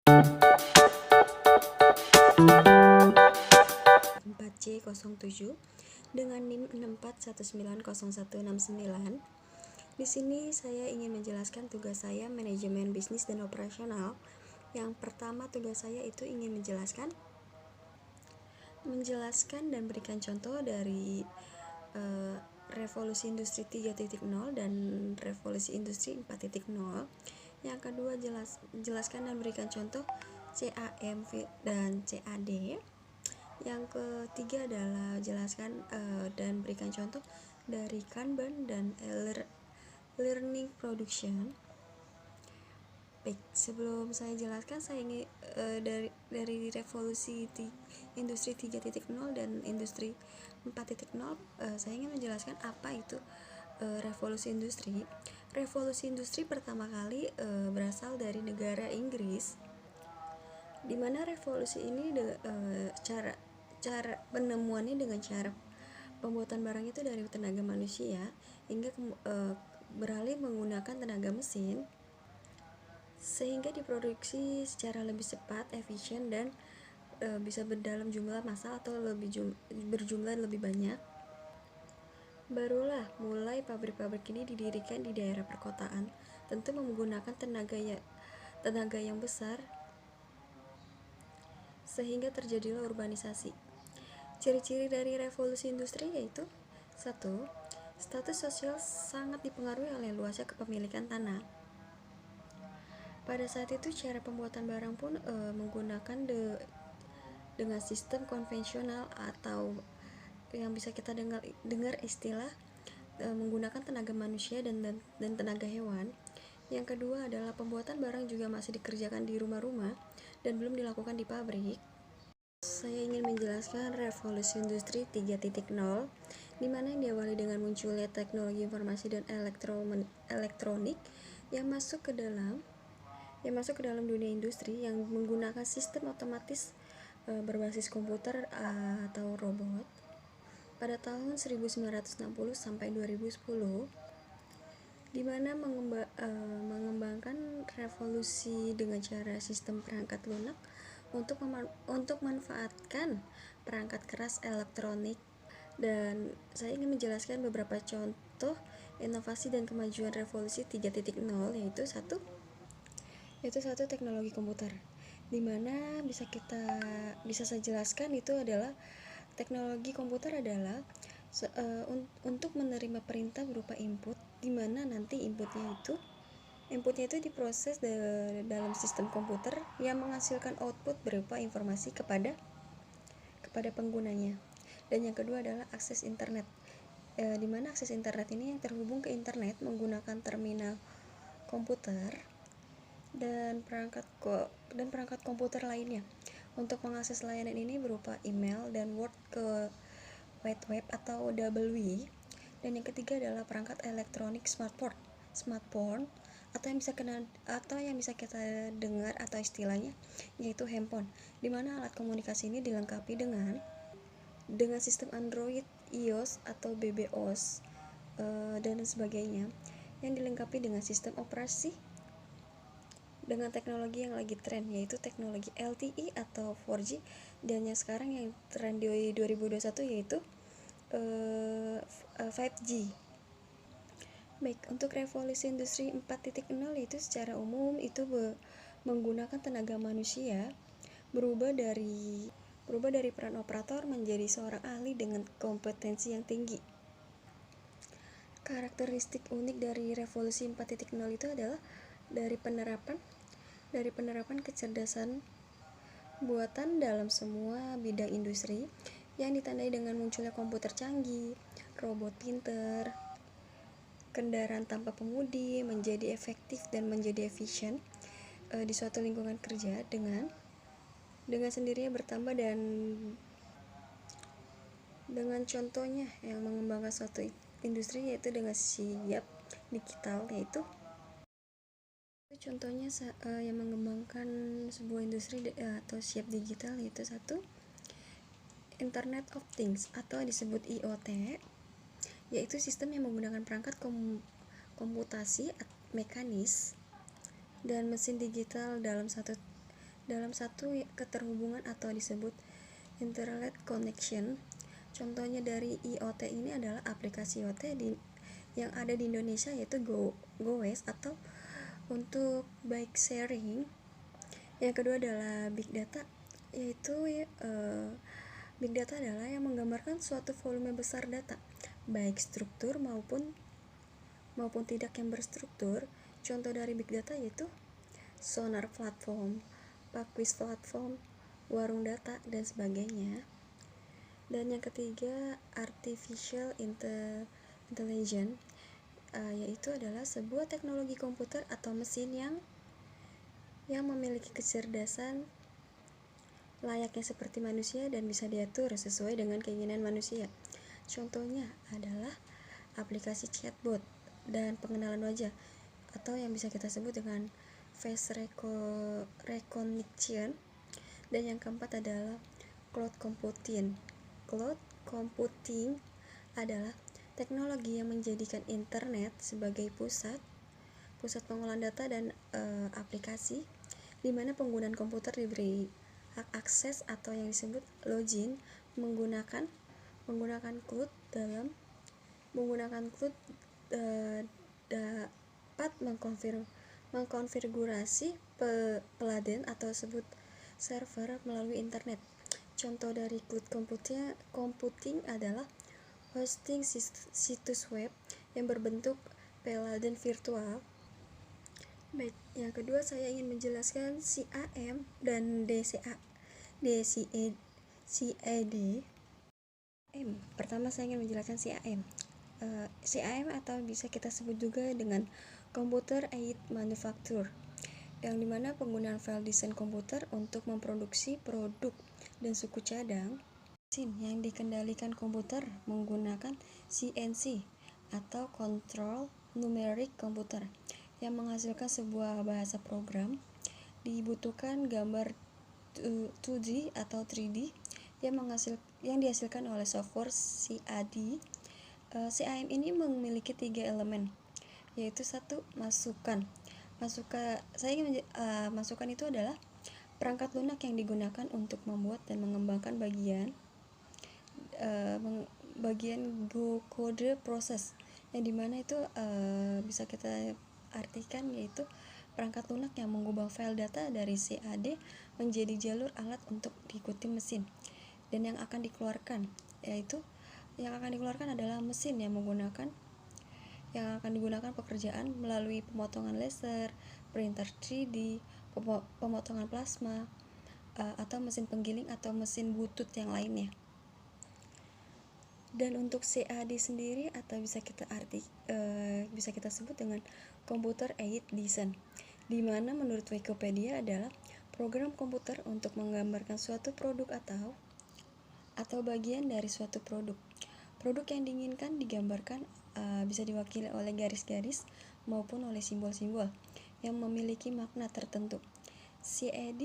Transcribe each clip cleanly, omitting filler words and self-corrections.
4C07 dengan NIM 64190169. Di sini saya ingin menjelaskan tugas saya manajemen bisnis dan operasional. Yang pertama, tugas saya itu ingin menjelaskan dan berikan contoh dari revolusi industri 3.0 dan revolusi industri 4.0. Yang kedua, jelaskan dan berikan contoh CAM dan CAD. Yang ketiga adalah jelaskan dan berikan contoh dari Kanban dan Learning Production. Baik, sebelum saya jelaskan, saya ingin dari revolusi industri 3.0 dan industri 4.0, saya ingin menjelaskan apa itu revolusi industri. Revolusi industri pertama kali berasal dari negara Inggris, di mana revolusi ini cara penemuannya dengan cara pembuatan barang itu dari tenaga manusia hingga beralih menggunakan tenaga mesin, sehingga diproduksi secara lebih cepat, efisien, dan bisa berdalam jumlah massal atau berjumlah lebih banyak. Barulah mulai pabrik-pabrik ini didirikan di daerah perkotaan, tentu menggunakan tenaga yang besar, sehingga terjadilah urbanisasi. Ciri-ciri dari revolusi industri yaitu: 1. Status sosial sangat dipengaruhi oleh luasnya kepemilikan tanah. Pada saat itu cara pembuatan barang pun menggunakan dengan sistem konvensional, atau yang bisa kita dengar istilah menggunakan tenaga manusia dan tenaga hewan. Yang kedua adalah pembuatan barang juga masih dikerjakan di rumah-rumah dan belum dilakukan di pabrik. Saya ingin menjelaskan revolusi industri 3.0, di mana yang diawali dengan munculnya teknologi informasi dan elektronik yang masuk ke dalam dunia industri, yang menggunakan sistem otomatis berbasis komputer atau robot pada tahun 1960 sampai 2010, di mana mengembangkan revolusi dengan cara sistem perangkat lunak untuk manfaatkan perangkat keras elektronik. Dan saya ingin menjelaskan beberapa contoh inovasi dan kemajuan revolusi 3.0, yaitu satu teknologi komputer, di mana bisa saya jelaskan itu adalah teknologi komputer adalah untuk menerima perintah berupa input, di mana nanti inputnya itu diproses dalam sistem komputer yang menghasilkan output berupa informasi kepada penggunanya. Dan yang kedua adalah akses internet, di mana akses internet ini yang terhubung ke internet menggunakan terminal komputer dan perangkat komputer lainnya untuk mengakses layanan ini berupa email dan word ke wide web atau WW. Dan yang ketiga adalah perangkat elektronik smartphone atau yang bisa kita dengar atau istilahnya yaitu handphone, di mana alat komunikasi ini dilengkapi dengan sistem Android, iOS atau BBOS dan sebagainya, yang dilengkapi dengan sistem operasi dengan teknologi yang lagi tren, yaitu teknologi LTE atau 4G, dan yang sekarang yang tren di 2021 yaitu 5G. Baik, untuk revolusi industri 4.0 itu secara umum itu menggunakan tenaga manusia, berubah dari peran operator menjadi seorang ahli dengan kompetensi yang tinggi. Karakteristik unik dari revolusi 4.0 itu adalah dari penerapan kecerdasan buatan dalam semua bidang industri, yang ditandai dengan munculnya komputer canggih, robot pinter, kendaraan tanpa pengemudi menjadi efektif dan menjadi efisien di suatu lingkungan kerja dengan sendirinya bertambah, dan dengan contohnya yang mengembangkan suatu industri yaitu dengan siap digital, yaitu contohnya yang mengembangkan sebuah industri atau siap digital, yaitu satu, Internet of Things atau disebut IoT, yaitu sistem yang menggunakan perangkat komputasi mekanis dan mesin digital dalam satu dalam satu keterhubungan atau disebut internet connection. Contohnya dari IoT ini adalah aplikasi IoT yang ada di Indonesia, yaitu GoWays atau untuk bike sharing. Yang kedua adalah big data, yaitu big data adalah yang menggambarkan suatu volume besar data, baik struktur maupun tidak yang berstruktur. Contoh dari big data yaitu sonar platform, Pakvis platform, warung data, dan sebagainya. Dan yang ketiga, artificial intelligence, yaitu adalah sebuah teknologi komputer atau mesin yang memiliki kecerdasan layaknya seperti manusia dan bisa diatur sesuai dengan keinginan manusia. Contohnya adalah aplikasi chatbot dan pengenalan wajah, atau yang bisa kita sebut dengan face recognition. Dan yang keempat adalah cloud computing. Cloud computing adalah teknologi yang menjadikan internet sebagai pusat pengolahan data dan aplikasi, di mana penggunaan komputer diberi hak akses atau yang disebut login menggunakan cloud dapat mengkonfigurasi peladen atau sebut server melalui internet. Contoh dari cloud computing adalah hosting situs web yang berbentuk peladen virtual. Baik, yang kedua saya ingin menjelaskan CAM dan CAD. Pertama saya ingin menjelaskan CAM. CAM atau bisa kita sebut juga dengan Computer Aided Manufacture, yang dimana penggunaan file desain komputer untuk memproduksi produk dan suku cadang mesin yang dikendalikan komputer menggunakan CNC atau Control Numeric Computer, yang menghasilkan sebuah bahasa program. Dibutuhkan gambar 2D atau 3D yang dihasilkan oleh software CAD. CAM ini memiliki 3 elemen, yaitu satu, masukan. Masukan itu adalah perangkat lunak yang digunakan untuk membuat dan mengembangkan bagian kode proses, yang dimana itu bisa kita artikan yaitu perangkat lunak yang mengubah file data dari CAD menjadi jalur alat untuk diikuti mesin. Dan yang akan dikeluarkan adalah mesin yang akan digunakan pekerjaan melalui pemotongan laser, printer 3D, pemotongan plasma, atau mesin penggiling atau mesin butut yang lainnya. Dan untuk CAD sendiri atau bisa kita sebut dengan Computer Aided Design, di mana menurut Wikipedia adalah program komputer untuk menggambarkan suatu produk atau bagian dari suatu produk. Produk yang diinginkan digambarkan bisa diwakili oleh garis-garis maupun oleh simbol-simbol yang memiliki makna tertentu. CAD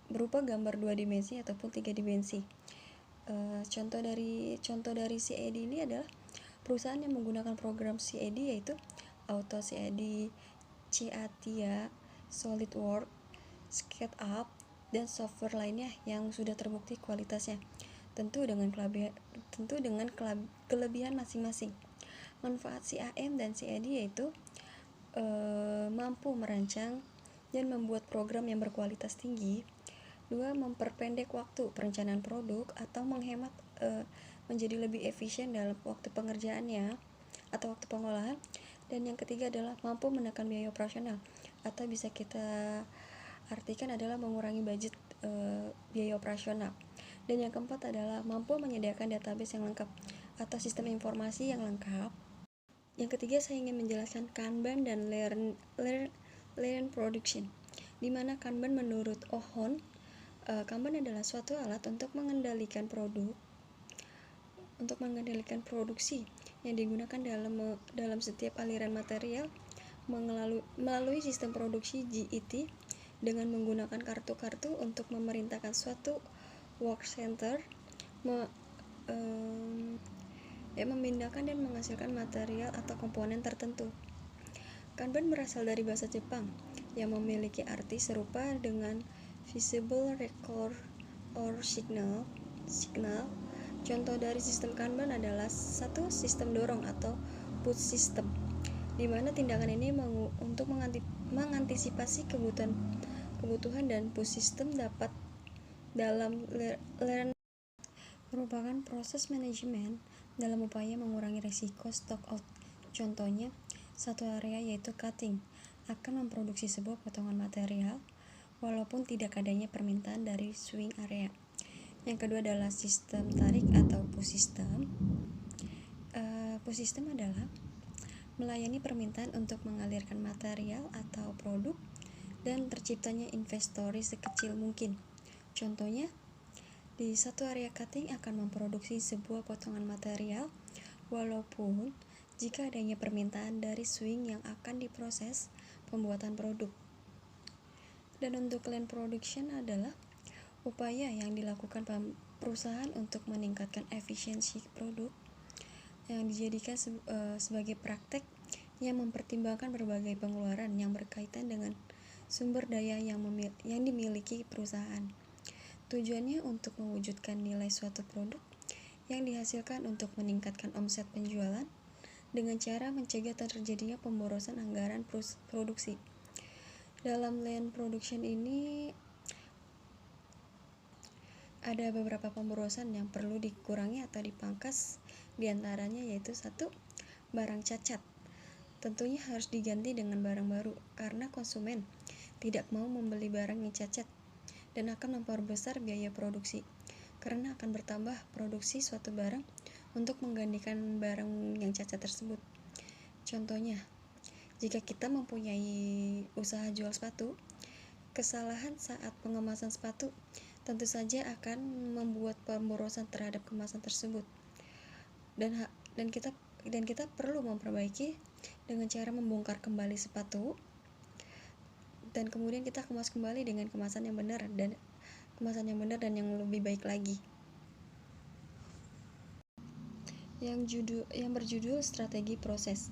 berupa gambar 2 dimensi ataupun 3 dimensi. Contoh dari CAD ini adalah perusahaan yang menggunakan program CAD yaitu AutoCAD, CATIA, SolidWorks, SketchUp, dan software lainnya yang sudah terbukti kualitasnya, tentu dengan kelebihan masing-masing. Manfaat CAM dan CAD yaitu mampu merancang dan membuat program yang berkualitas tinggi. 2. Memperpendek waktu perencanaan produk atau menghemat menjadi lebih efisien dalam waktu pengerjaannya atau waktu pengolahan. Dan yang ketiga adalah mampu menekan biaya operasional atau bisa kita artikan adalah mengurangi budget biaya operasional. Dan yang keempat adalah mampu menyediakan database yang lengkap atau sistem informasi yang lengkap. Yang ketiga saya ingin menjelaskan Kanban dan Lean Production, di mana Kanban menurut Ohon, Kanban adalah suatu alat untuk mengendalikan produksi yang digunakan dalam setiap aliran material melalui sistem produksi GET dengan menggunakan kartu-kartu untuk memerintahkan suatu work center memindahkan dan menghasilkan material atau komponen tertentu. Kanban berasal dari bahasa Jepang yang memiliki arti serupa dengan visible record or signal. Contoh dari sistem Kanban adalah satu sistem dorong atau push system, di mana tindakan ini untuk mengantisipasi kebutuhan dan push system dapat dalam learn merupakan proses manajemen dalam upaya mengurangi risiko stock out. Contohnya, satu area yaitu cutting akan memproduksi sebuah potongan material walaupun tidak adanya permintaan dari swing area. Yang kedua adalah sistem tarik atau push system. Push system adalah melayani permintaan untuk mengalirkan material atau produk dan terciptanya inventory sekecil mungkin. Contohnya, di satu area cutting akan memproduksi sebuah potongan material walaupun jika adanya permintaan dari swing yang akan diproses pembuatan produk. Dan untuk lean production adalah upaya yang dilakukan perusahaan untuk meningkatkan efisiensi produk yang dijadikan sebagai praktek yang mempertimbangkan berbagai pengeluaran yang berkaitan dengan sumber daya yang dimiliki perusahaan. Tujuannya untuk mewujudkan nilai suatu produk yang dihasilkan untuk meningkatkan omset penjualan dengan cara mencegah terjadinya pemborosan anggaran produksi. Dalam lean production ini ada beberapa pemborosan yang perlu dikurangi atau dipangkas, diantaranya yaitu 1. Barang cacat tentunya harus diganti dengan barang baru karena konsumen tidak mau membeli barang yang cacat dan akan memperbesar biaya produksi karena akan bertambah produksi suatu barang untuk menggantikan barang yang cacat tersebut. Contohnya, jika kita mempunyai usaha jual sepatu, kesalahan saat pengemasan sepatu tentu saja akan membuat pemborosan terhadap kemasan tersebut dan kita perlu memperbaiki dengan cara membongkar kembali sepatu dan kemudian kita kemas kembali dengan kemasan yang benar dan yang lebih baik lagi. Yang berjudul strategi proses.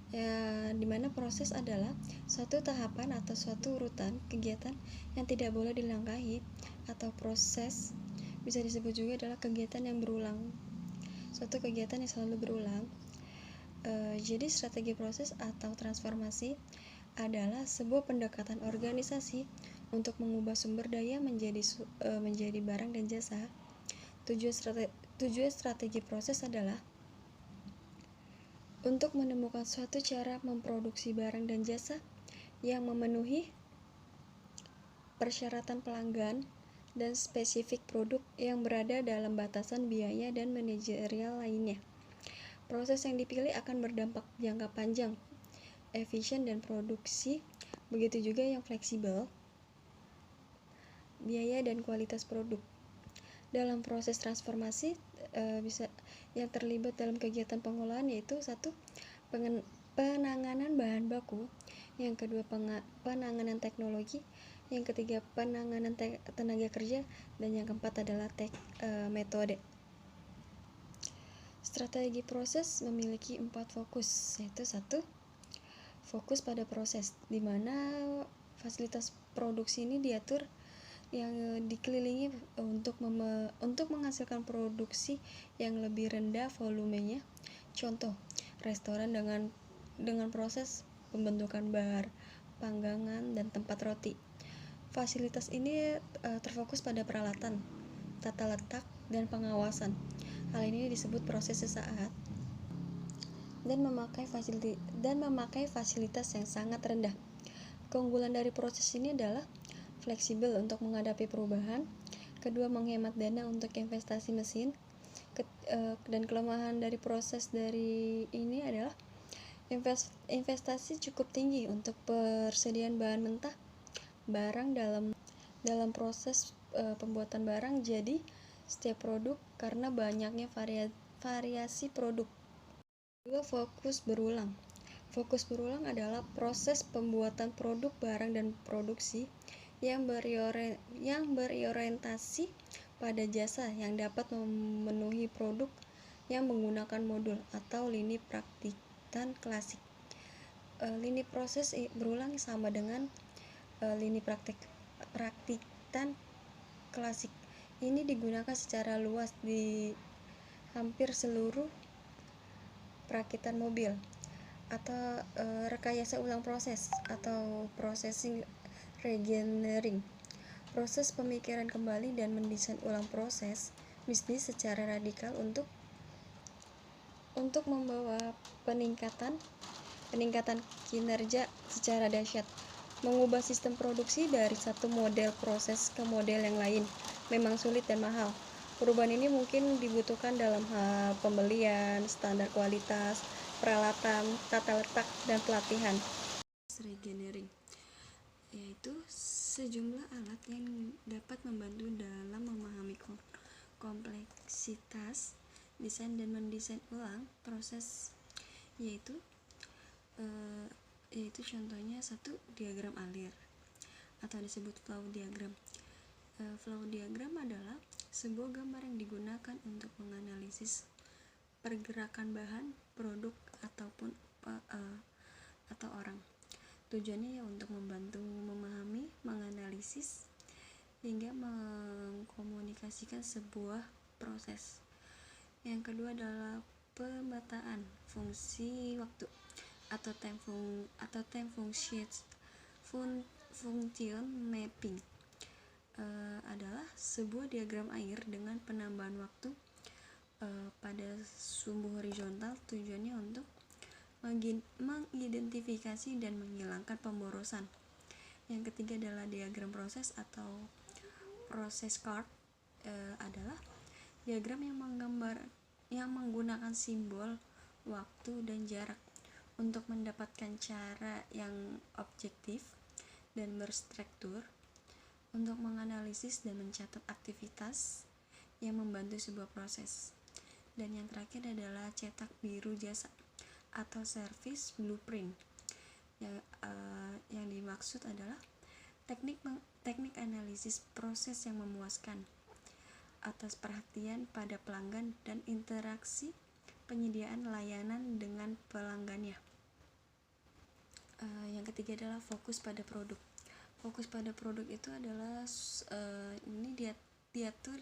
Ya, dimana proses adalah suatu tahapan atau suatu urutan kegiatan yang tidak boleh dilangkahi, atau proses bisa disebut juga adalah kegiatan yang berulang, suatu kegiatan yang selalu berulang. Jadi strategi proses atau transformasi adalah sebuah pendekatan organisasi untuk mengubah sumber daya menjadi barang dan jasa. Tujuan strategi proses adalah untuk menemukan suatu cara memproduksi barang dan jasa yang memenuhi persyaratan pelanggan dan spesifik produk yang berada dalam batasan biaya dan manajerial lainnya. Proses yang dipilih akan berdampak jangka panjang, efisien dan produksi, begitu juga yang fleksibel, biaya dan kualitas produk. Dalam proses transformasi yang terlibat dalam kegiatan pengolahan yaitu 1. Penanganan bahan baku, yang kedua penanganan teknologi, yang ketiga penanganan tenaga kerja, dan yang keempat adalah metode. Strategi proses memiliki 4 fokus, yaitu 1. Fokus pada proses, di mana fasilitas produksi ini diatur yang dikelilingi untuk menghasilkan produksi yang lebih rendah volumenya. Contoh, restoran dengan proses pembentukan bar, panggangan, dan tempat roti. Fasilitas ini terfokus pada peralatan, tata letak, dan pengawasan. Hal ini disebut proses sesaat dan memakai fasilitas yang sangat rendah. Keunggulan dari proses ini adalah fleksibel untuk menghadapi perubahan, kedua menghemat dana untuk investasi mesin, dan kelemahan dari proses dari ini adalah investasi cukup tinggi untuk persediaan bahan mentah barang dalam proses pembuatan barang jadi setiap produk karena banyaknya variasi produk. Dua, fokus berulang. Fokus berulang adalah proses pembuatan produk barang dan produksi yang berorientasi pada jasa yang dapat memenuhi produk yang menggunakan modul atau lini praktikan klasik. Lini proses berulang sama dengan lini praktikan klasik ini digunakan secara luas di hampir seluruh perakitan mobil atau rekayasa ulang proses atau processing reengineering, proses pemikiran kembali dan mendesain ulang proses bisnis secara radikal untuk membawa peningkatan kinerja secara dahsyat. Mengubah sistem produksi dari satu model proses ke model yang lain memang sulit dan mahal. Perubahan ini mungkin dibutuhkan dalam hal pembelian, standar kualitas, peralatan, tata letak, dan pelatihan. Regeneering yaitu sejumlah alat yang dapat membantu dalam memahami kompleksitas desain dan mendesain ulang proses, yaitu contohnya satu, diagram alir atau disebut flow diagram. Flow diagram adalah sebuah gambar yang digunakan untuk menganalisis pergerakan bahan, produk ataupun atau orang. Tujuannya ya untuk membantu memahami, menganalisis hingga mengkomunikasikan sebuah proses. Yang kedua adalah pemetaan fungsi waktu atau time function mapping. Adalah sebuah diagram air dengan penambahan waktu pada sumbu horizontal. Tujuannya untuk mengidentifikasi dan menghilangkan pemborosan. Yang ketiga adalah diagram proses atau proses chart. Adalah diagram yang menggunakan simbol, waktu, dan jarak untuk mendapatkan cara yang objektif dan berstruktur untuk menganalisis dan mencatat aktivitas yang membantu sebuah proses. Dan yang terakhir adalah cetak biru jasa atau service blueprint. Yang dimaksud adalah teknik analisis proses yang memuaskan atas perhatian pada pelanggan dan interaksi penyediaan layanan dengan pelanggannya. Yang ketiga adalah fokus pada produk. Fokus pada produk itu adalah ini diatur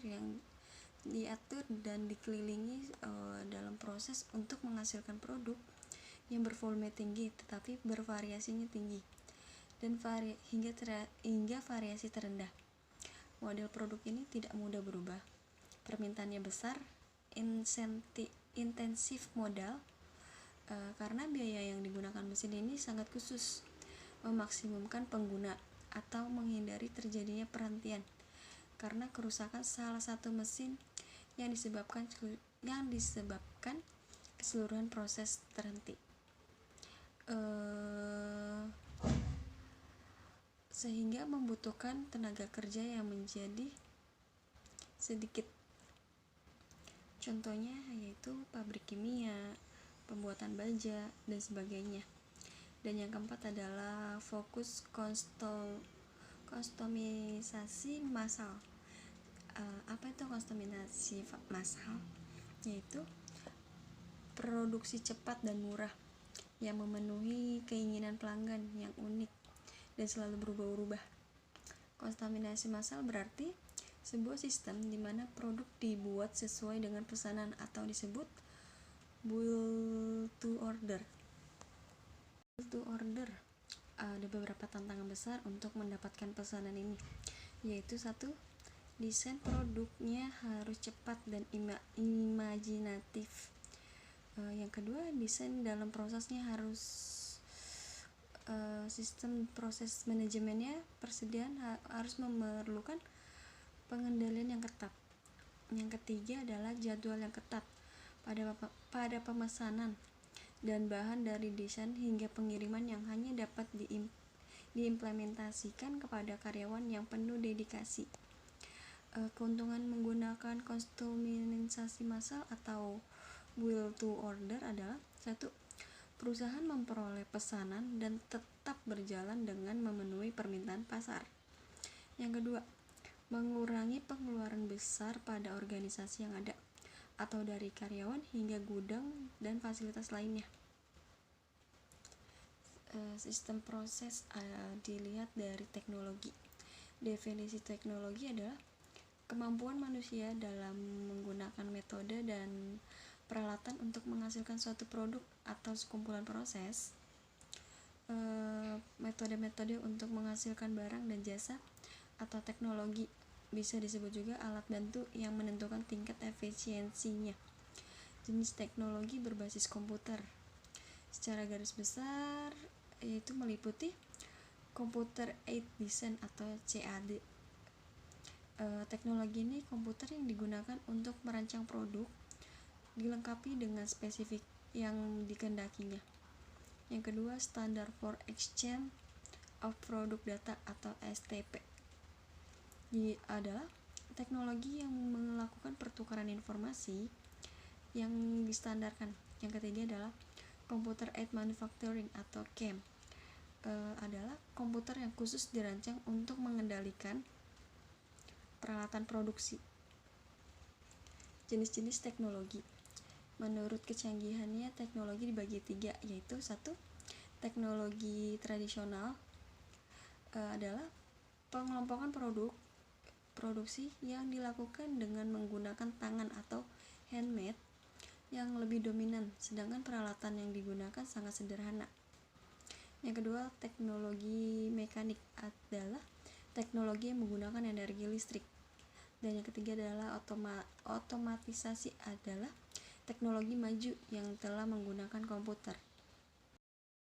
dan dikelilingi dalam proses untuk menghasilkan produk yang bervolume tinggi tetapi bervariasinya tinggi dan hingga variasi terendah. Model produk ini tidak mudah berubah, permintaannya besar, intensif modal, karena biaya yang digunakan mesin ini sangat khusus, memaksimumkan pengguna atau menghindari terjadinya perhentian karena kerusakan salah satu mesin yang disebabkan keseluruhan proses terhenti. Sehingga membutuhkan tenaga kerja yang menjadi sedikit. Contohnya yaitu pabrik kimia, pembuatan baja, dan sebagainya. Dan yang keempat adalah fokus kustomisasi massal. Apa itu kustomisasi massal? Yaitu produksi cepat dan murah yang memenuhi keinginan pelanggan yang unik dan selalu berubah-ubah. Kustomisasi massal berarti sebuah sistem di mana produk dibuat sesuai dengan pesanan atau disebut build to order. Build to order ada beberapa tantangan besar untuk mendapatkan pesanan ini, yaitu satu, desain produknya harus cepat dan imajinatif. Yang kedua, desain dalam prosesnya harus sistem proses manajemennya persediaan harus memerlukan pengendalian yang ketat. Yang ketiga adalah jadwal yang ketat pada pemesanan dan bahan dari desain hingga pengiriman yang hanya dapat diimplementasikan kepada karyawan yang penuh dedikasi. Keuntungan menggunakan kustomisasi massal atau build to order adalah satu, perusahaan memperoleh pesanan dan tetap berjalan dengan memenuhi permintaan pasar. Yang kedua, mengurangi pengeluaran besar pada organisasi yang ada atau dari karyawan hingga gudang dan fasilitas lainnya. Sistem proses dilihat dari teknologi. Definisi teknologi adalah kemampuan manusia dalam menggunakan metode dan peralatan untuk menghasilkan suatu produk atau sekumpulan proses. Metode-metode untuk menghasilkan barang dan jasa atau teknologi bisa disebut juga alat bantu yang menentukan tingkat efisiensinya. Jenis teknologi berbasis komputer secara garis besar yaitu meliputi Computer Aided Design atau CAD. Teknologi ini komputer yang digunakan untuk merancang produk dilengkapi dengan spesifik yang dikehendakinya. Yang kedua, Standard for Exchange of Product Data atau STP. Ini adalah teknologi yang melakukan pertukaran informasi yang distandarkan. Yang ketiga adalah Computer Aided Manufacturing atau CAM. Adalah komputer yang khusus dirancang untuk mengendalikan peralatan produksi. Jenis-jenis teknologi. Menurut kecanggihannya, teknologi dibagi 3, yaitu 1. Teknologi tradisional adalah pengelompokan produksi yang dilakukan dengan menggunakan tangan atau handmade yang lebih dominan, sedangkan peralatan yang digunakan sangat sederhana. Yang kedua, teknologi mekanik adalah teknologi yang menggunakan energi listrik. Dan yang ketiga adalah otomatisasi adalah teknologi maju yang telah menggunakan komputer.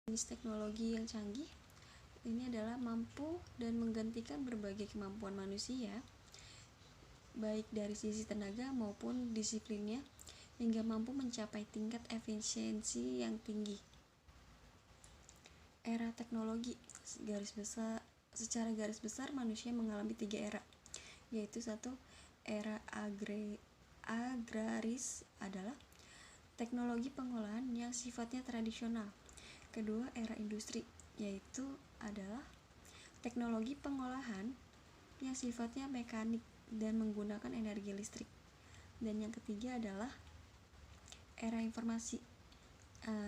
Jenis teknologi yang canggih ini adalah mampu dan menggantikan berbagai kemampuan manusia, baik dari sisi tenaga maupun disiplinnya, hingga mampu mencapai tingkat efisiensi yang tinggi. Era teknologi secara garis besar manusia mengalami 3 era, yaitu 1. Era agraris adalah teknologi pengolahan yang sifatnya tradisional. Kedua, era industri, yaitu adalah teknologi pengolahan yang sifatnya mekanik dan menggunakan energi listrik. Dan yang ketiga adalah era informasi,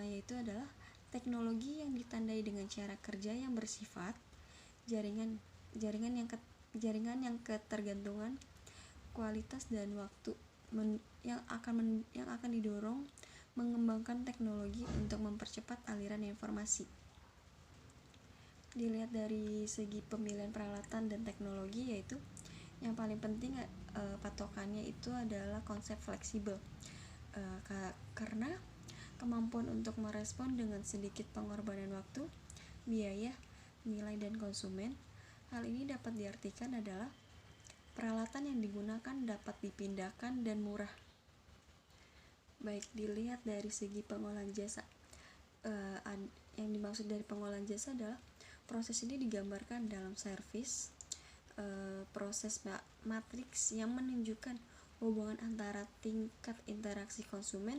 yaitu adalah teknologi yang ditandai dengan cara kerja yang bersifat jaringan yang ketergantungan kualitas dan waktu yang akan didorong mengembangkan teknologi untuk mempercepat aliran informasi. Dilihat dari segi pemilihan peralatan dan teknologi, yaitu yang paling penting patokannya itu adalah konsep fleksibel, karena kemampuan untuk merespon dengan sedikit pengorbanan waktu, biaya, nilai, dan konsumen. Hal ini dapat diartikan adalah peralatan yang digunakan dapat dipindahkan dan murah. Baik dilihat dari segi pengolahan jasa, yang dimaksud dari pengolahan jasa adalah proses ini digambarkan dalam servis, proses matriks yang menunjukkan hubungan antara tingkat interaksi konsumen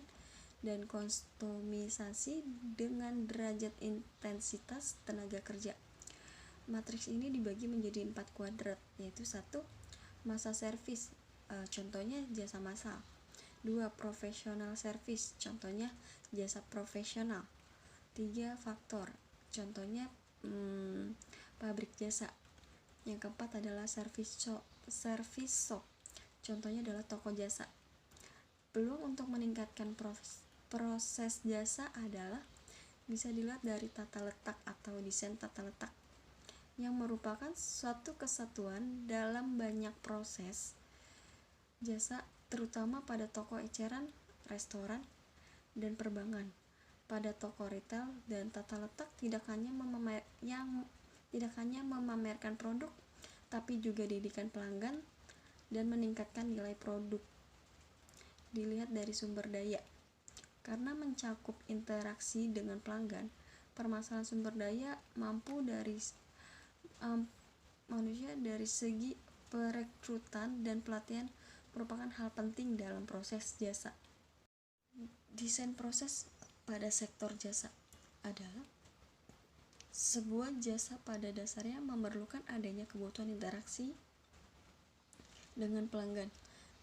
dan kustomisasi dengan derajat intensitas tenaga kerja. Matriks ini dibagi menjadi 4 kuadrat, yaitu 1. Masa servis, contohnya jasa massal. 2. Professional service, contohnya jasa profesional. 3. Faktor, contohnya pabrik jasa. Yang keempat adalah service shop, contohnya adalah toko jasa. Peluang untuk meningkatkan proses jasa adalah bisa dilihat dari tata letak atau desain tata letak, yang merupakan suatu kesatuan dalam banyak proses jasa, terutama pada toko eceran, restoran, dan perbankan. Pada toko retail dan tata letak tidak hanya memamerkan produk, tapi juga didikan pelanggan dan meningkatkan nilai produk. Dilihat dari sumber daya, karena mencakup interaksi dengan pelanggan, permasalahan sumber daya manusia dari segi perekrutan dan pelatihan merupakan hal penting dalam proses jasa. Desain proses pada sektor jasa adalah sebuah jasa pada dasarnya memerlukan adanya kebutuhan interaksi dengan pelanggan.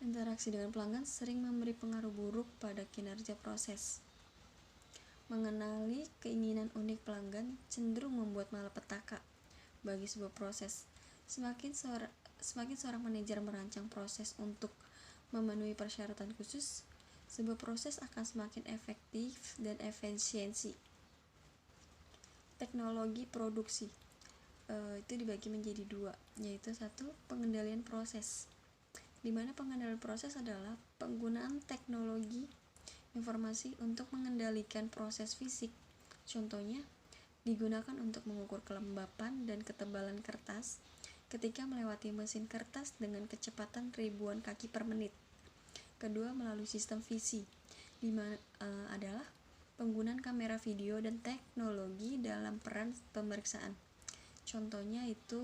Interaksi dengan pelanggan sering memberi pengaruh buruk pada kinerja proses. Mengenali keinginan unik pelanggan cenderung membuat malapetaka bagi sebuah proses. Semakin seorang manajer merancang proses untuk memenuhi persyaratan khusus, sebuah proses akan semakin efektif dan efisiensi. Teknologi produksi itu dibagi menjadi dua, yaitu satu, pengendalian proses, di mana pengendalian proses adalah penggunaan teknologi informasi untuk mengendalikan proses fisik. Contohnya, digunakan untuk mengukur kelembapan dan ketebalan kertas ketika melewati mesin kertas dengan kecepatan ribuan kaki per menit. Kedua, melalui sistem visi, di mana adalah penggunaan kamera video dan teknologi dalam peran pemeriksaan. Contohnya itu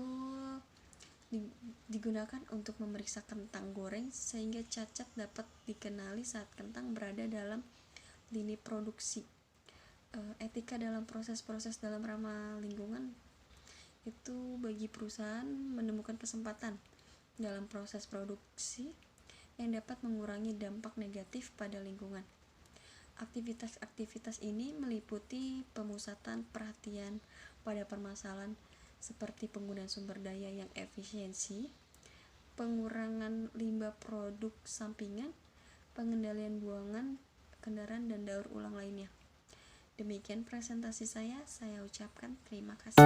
digunakan untuk memeriksa kentang goreng sehingga cacat dapat dikenali saat kentang berada dalam lini produksi. Etika dalam proses-proses dalam ramah lingkungan itu bagi perusahaan menemukan kesempatan dalam proses produksi yang dapat mengurangi dampak negatif pada lingkungan. Aktivitas-aktivitas ini meliputi pemusatan perhatian pada permasalahan seperti penggunaan sumber daya yang efisiensi, pengurangan limbah produk sampingan, pengendalian buangan kendaraan dan daur ulang lainnya. Demikian presentasi saya ucapkan terima kasih.